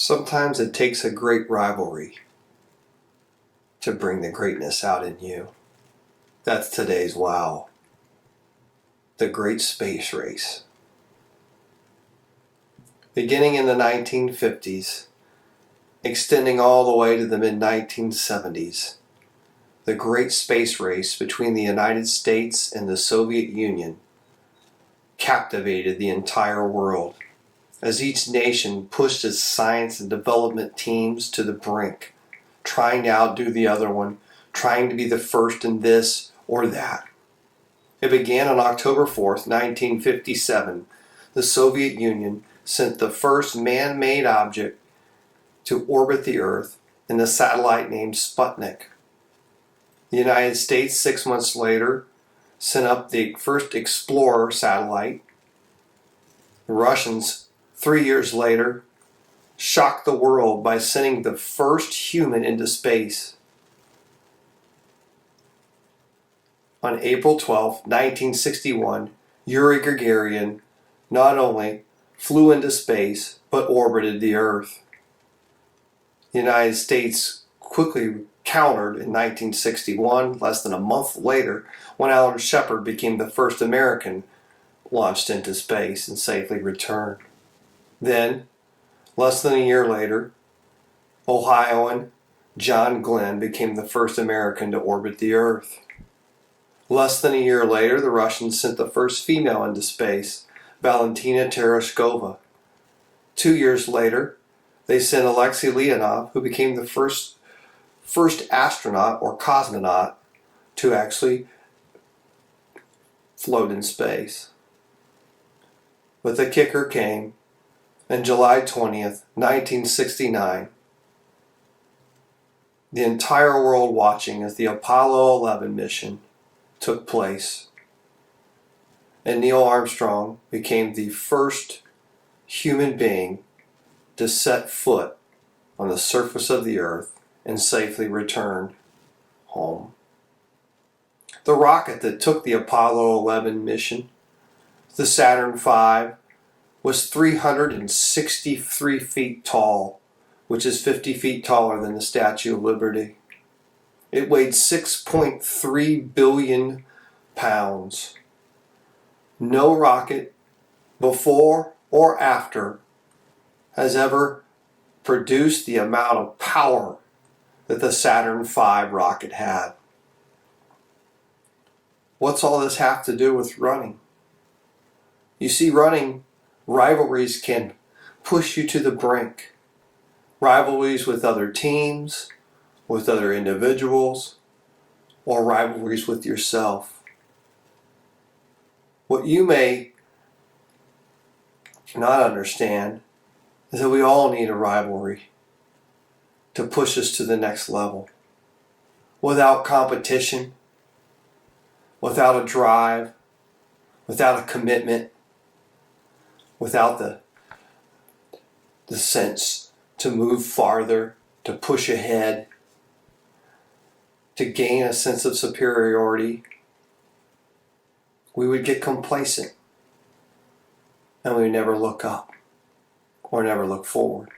Sometimes it takes a great rivalry to bring the greatness out in you. That's today's wow. The Great Space Race. Beginning in the 1950s, extending all the way to the mid-1970s, the Great Space Race between the United States and the Soviet Union captivated the entire world as each nation pushed its science and development teams to the brink, trying to outdo the other one, trying to be the first in this or that. It began on October 4th, 1957. The Soviet Union sent the first man-made object to orbit the Earth in the satellite named Sputnik. The United States, 6 months later, sent up the first Explorer satellite. The Russians, 3 years later, shocked the world by sending the first human into space. On April 12, 1961, Yuri Gagarin not only flew into space, but orbited the Earth. The United States quickly countered in 1961, less than a month later, when Alan Shepard became the first American launched into space and safely returned. Then, less than a year later, Ohioan John Glenn became the first American to orbit the Earth. Less than a year later, the Russians sent the first female into space, Valentina Tereshkova. 2 years later, they sent Alexei Leonov, who became the first astronaut or cosmonaut to actually float in space. But the kicker came on July 20th, 1969. The entire world watching as the Apollo 11 mission took place. And Neil Armstrong became the first human being to set foot on the surface of the Earth and safely returned home. The rocket that took the Apollo 11 mission, the Saturn V, was 363 feet tall, which is 50 feet taller than the Statue of Liberty. It weighed 6.3 billion pounds. No rocket before or after has ever produced the amount of power that the Saturn V rocket had. What's all this have to do with running? You see, running rivalries can push you to the brink. Rivalries with other teams, with other individuals, or rivalries with yourself. What you may not understand is that we all need a rivalry to push us to the next level. Without competition, without a drive, without a commitment, without the sense to move farther, to push ahead, to gain a sense of superiority, we would get complacent and we would never look up or never look forward.